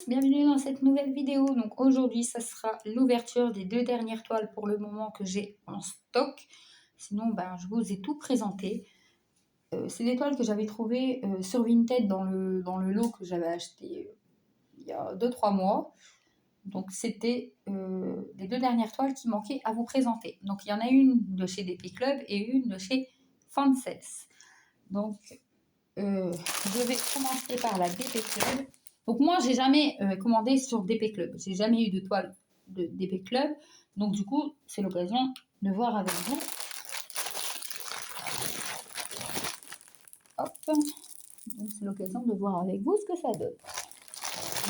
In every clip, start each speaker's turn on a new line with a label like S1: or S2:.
S1: Bienvenue dans cette nouvelle vidéo. Donc aujourd'hui, ça sera l'ouverture des 2 dernières toiles pour le moment que j'ai en stock. Sinon, je vous ai tout présenté. C'est des toiles que j'avais trouvées sur Vinted dans le lot que j'avais acheté il y a 2-3 mois. Donc c'était les 2 dernières toiles qui manquaient à vous présenter. Donc il y en a une de chez DP Club et une de chez Fancels. Donc je vais commencer par la DP Club. Donc moi, j'ai jamais commandé sur DP Club. J'ai jamais eu de toile de DP Club. Donc du coup, c'est l'occasion de voir avec vous. Hop. Donc c'est l'occasion de voir avec vous ce que ça donne.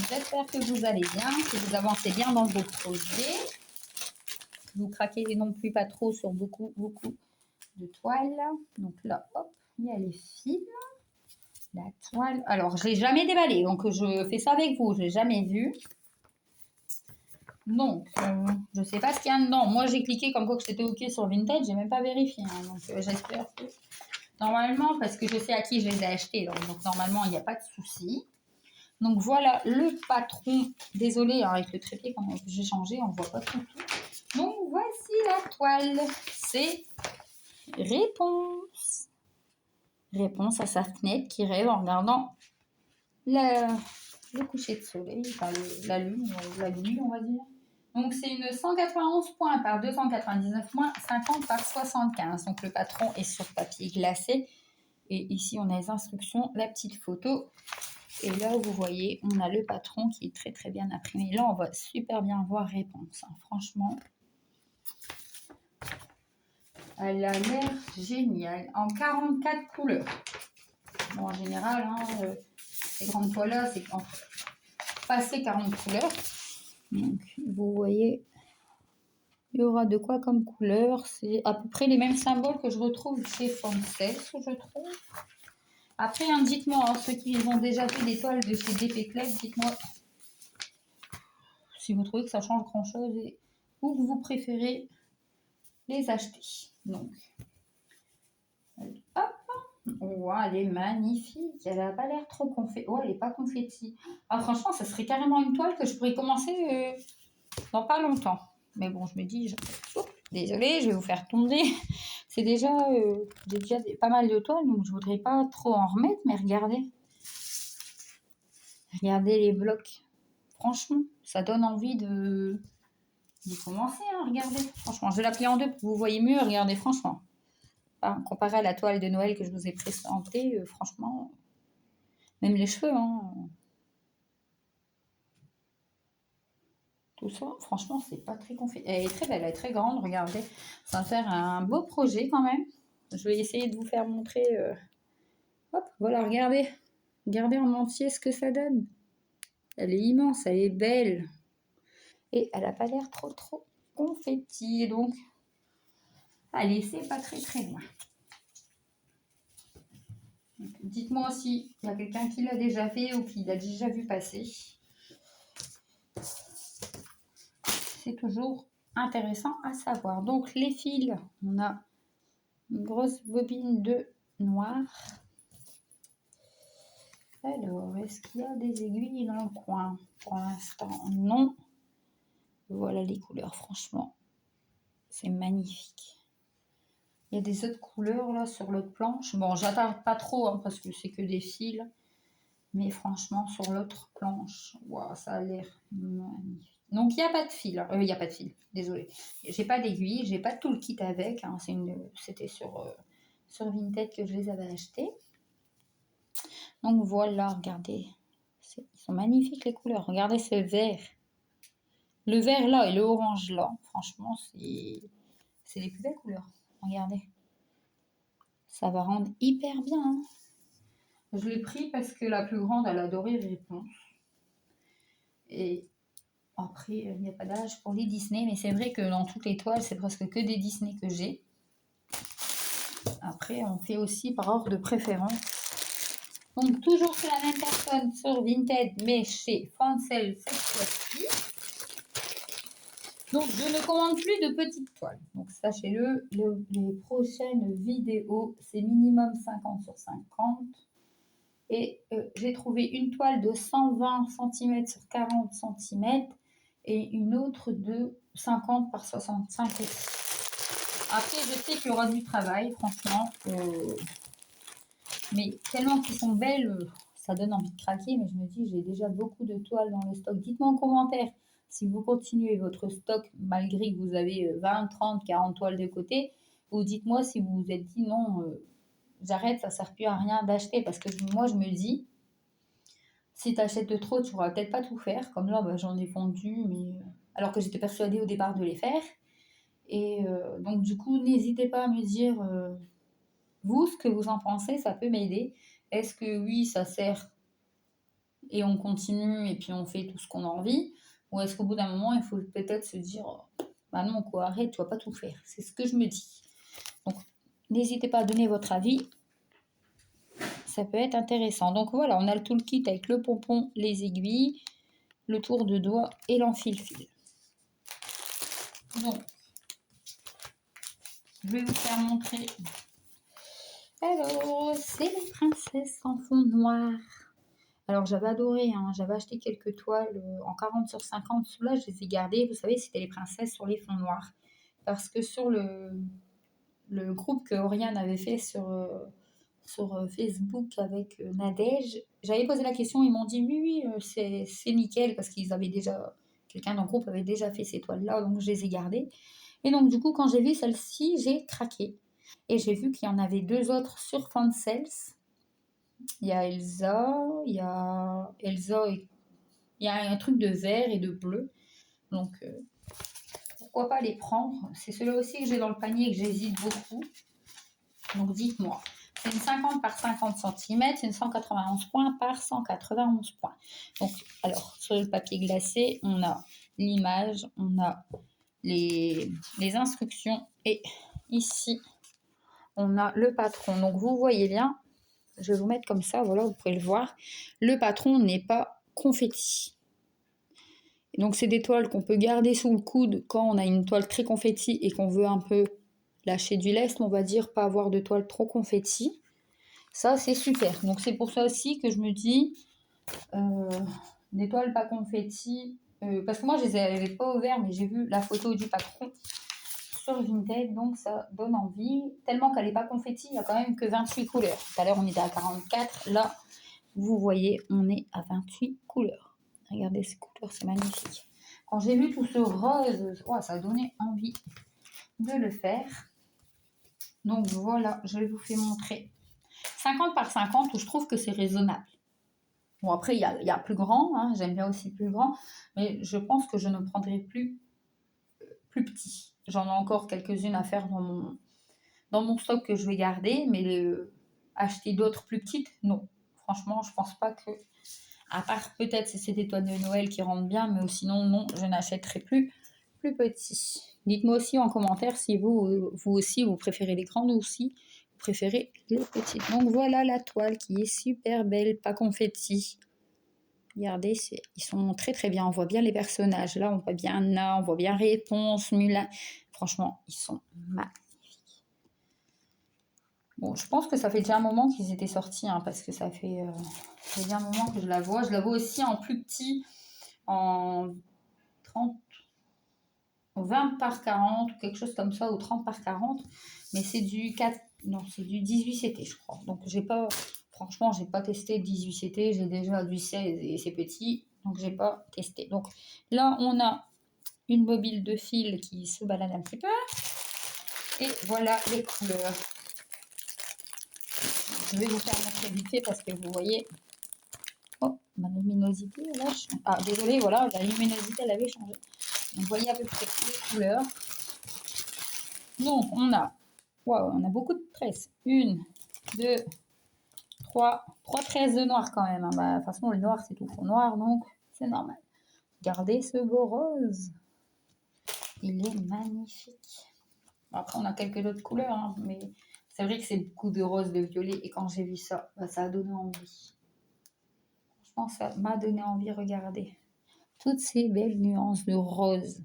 S1: J'espère que vous allez bien, que vous avancez bien dans vos projets. Que vous craquez non plus pas trop sur beaucoup de toiles. Donc là, hop, il y a les fils. La toile. Alors, je l'ai jamais déballé, donc je fais ça avec vous. Je l'ai jamais vu. Donc, je sais pas ce qu'il y a dedans. Moi, j'ai cliqué comme quoi que c'était OK sur Vinted. J'ai même pas vérifié. Donc, j'espère que... Normalement, parce que je sais à qui je les ai achetés. Donc normalement, il n'y a pas de souci. Donc, voilà le patron. Désolée, avec le trépied, quand j'ai changé, on ne voit pas tout. Donc, voici la toile. C'est Réponse. Réponse à sa fenêtre qui rêve en regardant le coucher de soleil, enfin la lune, on va dire. Donc, c'est une 191 points par 299 points, 50 par 75. Donc, le patron est sur papier glacé. Et ici, on a les instructions, la petite photo. Et là, vous voyez, on a le patron qui est très, très bien imprimé. Là, on va super bien voir Réponse. Franchement, elle a l'air géniale. En 44 couleurs. Bon, en général, les grandes toiles-là, c'est passer 40 couleurs. Donc, vous voyez, il y aura de quoi comme couleur. C'est à peu près les mêmes symboles que je retrouve chez Fancels, je trouve. Après, dites-moi, ceux qui ont déjà fait des toiles de chez DP Club, dites-moi si vous trouvez que ça change grand-chose et où vous préférez les acheter. Donc, hop. Oh, elle est magnifique. Elle n'a pas l'air trop confetti. Oh, elle n'est pas confetti. Ah, franchement, ça serait carrément une toile que je pourrais commencer dans pas longtemps. Mais bon, je me dis, désolée, je vais vous faire tomber. C'est déjà, j'ai déjà pas mal de toiles, donc je voudrais pas trop en remettre, mais regardez. Regardez les blocs. Franchement, ça donne envie de commencer, regardez. Franchement, je vais la plier en deux pour que vous voyez mieux. Regardez, franchement. Enfin, comparé à la toile de Noël que je vous ai présentée, franchement, même les cheveux, tout ça, franchement, c'est pas très confit. Elle est très belle, elle est très grande, regardez. Ça va faire un beau projet quand même. Je vais essayer de vous faire montrer. Hop, voilà, regardez. Regardez en entier ce que ça donne. Elle est immense, elle est belle. Et elle n'a pas l'air trop confetti. Donc, allez, c'est pas très loin. Dites-moi s'il y a quelqu'un qui l'a déjà fait ou qui l'a déjà vu passer. C'est toujours intéressant à savoir. Donc, les fils, on a une grosse bobine de noir. Alors, est-ce qu'il y a des aiguilles dans le coin? Pour l'instant, non. Voilà les couleurs, franchement. C'est magnifique. Il y a des autres couleurs là sur l'autre planche. Bon, j'attarde pas trop parce que c'est que des fils. Mais franchement, sur l'autre planche, wow, ça a l'air magnifique. Donc, il n'y a pas de fil. Il n'y a pas de fil, désolé. J'ai pas d'aiguille, j'ai pas tout le kit avec. C'était sur Vinted que je les avais achetés. Donc, voilà, regardez. Ils sont magnifiques les couleurs. Regardez ce vert. Le vert là et le orange là, franchement, c'est les plus belles couleurs. Regardez. Ça va rendre hyper bien. Je l'ai pris parce que la plus grande, elle adorait Réponse. Et après, il n'y a pas d'âge pour les Disney, mais c'est vrai que dans toutes les toiles, c'est presque que des Disney que j'ai. Après, on fait aussi par ordre de préférence. Donc, toujours chez la même personne sur Vinted, mais chez Fancels cette fois-ci. Donc, je ne commande plus de petites toiles. Donc, sachez-le, les prochaines vidéos, c'est minimum 50 sur 50. Et j'ai trouvé une toile de 120 cm sur 40 cm et une autre de 50 par 65 aussi. Après, je sais qu'il y aura du travail, franchement. Mais tellement qu'ils sont belles, ça donne envie de craquer. Mais je me dis, j'ai déjà beaucoup de toiles dans le stock. Dites-moi en commentaire si vous continuez votre stock malgré que vous avez 20, 30, 40 toiles de côté. Ou dites-moi si vous vous êtes dit non, j'arrête, ça ne sert plus à rien d'acheter. Parce que moi, je me dis, si tu achètes de trop, tu ne pourras peut-être pas tout faire. Comme là, j'en ai vendu, mais alors que j'étais persuadée au départ de les faire. Et donc, du coup, n'hésitez pas à me dire, vous, ce que vous en pensez, ça peut m'aider. Est-ce que oui, ça sert et on continue et puis on fait tout ce qu'on a envie? Ou est-ce qu'au bout d'un moment, il faut peut-être se dire, bah non, quoi, arrête, tu vas pas tout faire. C'est ce que je me dis. Donc, n'hésitez pas à donner votre avis. Ça peut être intéressant. Donc voilà, on a le toolkit avec le pompon, les aiguilles, le tour de doigt et l'enfil-fil. Donc, je vais vous faire montrer. Alors, c'est les princesses en fond noir. Alors, j'avais adoré, hein, j'avais acheté quelques toiles en 40 sur 50. Ceux-là, je les ai gardées. Vous savez, c'était les princesses sur les fonds noirs. Parce que sur le groupe que Oriane avait fait sur Facebook avec Nadège, j'avais posé la question, ils m'ont dit oui, c'est nickel, parce qu'ils avaient déjà, quelqu'un dans le groupe avait déjà fait ces toiles-là, donc je les ai gardées. Et donc, du coup, quand j'ai vu celle-ci, j'ai craqué. Et j'ai vu qu'il y en avait deux autres sur Fansels. Il y a Elsa, il y a il y a un truc de vert et de bleu. Donc, pourquoi pas les prendre? C'est ceux-là aussi que j'ai dans le panier et que j'hésite beaucoup. Donc, dites-moi. C'est une 50 par 50 cm, c'est une 191 points par 191 points. Donc, alors, sur le papier glacé, on a l'image, on a les instructions et ici, on a le patron. Donc, vous voyez bien, je vais vous mettre comme ça, voilà, vous pouvez le voir. Le patron n'est pas confetti. Donc, c'est des toiles qu'on peut garder sous le coude quand on a une toile très confetti et qu'on veut un peu lâcher du lest, on va dire, pas avoir de toile trop confetti. Ça, c'est super. Donc, c'est pour ça aussi que je me dis, des toiles pas confetti, parce que moi, je les avais pas ouvertes, mais j'ai vu la photo du patron sur Vinted, donc ça donne envie. Tellement qu'elle n'est pas confetti, il n'y a quand même que 28 couleurs. Tout à l'heure, on était à 44. Là, vous voyez, on est à 28 couleurs. Regardez ces couleurs, c'est magnifique. Quand j'ai vu tout ce rose, oh, ça a donné envie de le faire. Donc voilà, je vous fais montrer 50 par 50 où je trouve que c'est raisonnable. Bon, après, il y a plus grand, hein, j'aime bien aussi plus grand, mais je pense que je ne prendrai plus petit. J'en ai encore quelques-unes à faire dans mon stock que je vais garder, mais acheter d'autres plus petites, non. Franchement, je pense pas que, à part peut-être si c'est des toiles de Noël qui rentrent bien, mais sinon, non, je n'achèterai plus petit. Dites-moi aussi en commentaire si vous aussi, vous préférez les grandes ou si vous préférez les petites. Donc voilà la toile qui est super belle, pas confetti. Regardez, ils sont très très bien. On voit bien les personnages. Là, on voit bien Anna, on voit bien Réponse, Mulan. Franchement, ils sont magnifiques. Bon, je pense que ça fait déjà un moment qu'ils étaient sortis, hein, parce que ça fait déjà un moment que je la vois. Je la vois aussi en plus petit, en 30, 20 par 40, ou quelque chose comme ça, ou 30 par 40. Mais c'est du 4, non, c'est du 18 CT, je crois. Donc, franchement, j'ai pas testé 18 CT. J'ai déjà du 16 et c'est petit. Donc, j'ai pas testé. Donc, là, on a une bobine de fil qui se balade un petit peu. Et voilà les couleurs. Je vais vous faire montrer vite fait parce que vous voyez... Oh, ma luminosité, là... Ah, désolé, voilà, la luminosité, elle avait changé. Donc, vous voyez à peu près les couleurs. Donc, on a beaucoup de tresses. 1, 2, 3 tresses de noir quand même. Hein. Bah, de toute façon, le noir, c'est tout fond noir, donc c'est normal. Regardez ce beau rose. Il est magnifique. Après, on a quelques autres couleurs, hein, mais c'est vrai que c'est beaucoup de rose, de violet. Et quand j'ai vu ça, ça a donné envie. Franchement, ça m'a donné envie, regardez. Toutes ces belles nuances de rose.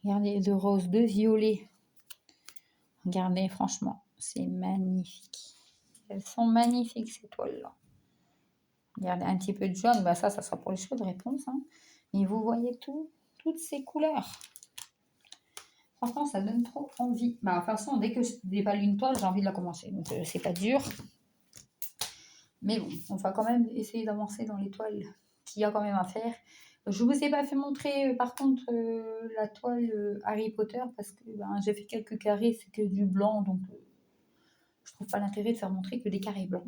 S1: Regardez, de rose, de violet. Regardez, franchement, c'est magnifique. Elles sont magnifiques, ces toiles-là. Regardez, un petit peu de jaune, bah ça sera pour les cheveux de réponse. Hein. Mais vous voyez toutes ces couleurs. Franchement, ça donne trop envie. Bah, de toute façon, dès que je déballe une toile, j'ai envie de la commencer. Donc, c'est pas dur. Mais bon, on va quand même essayer d'avancer dans les toiles qu'il y a quand même à faire. Je ne vous ai pas fait montrer, par contre, la toile Harry Potter parce que j'ai fait quelques carrés, c'est que du blanc. Donc, je trouve pas l'intérêt de faire montrer que des carrés blancs.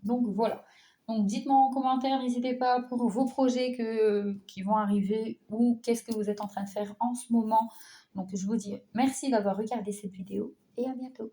S1: Donc, voilà. Donc, dites-moi en commentaire, n'hésitez pas pour vos projets qui vont arriver ou qu'est-ce que vous êtes en train de faire en ce moment. Donc, je vous dis merci d'avoir regardé cette vidéo et à bientôt.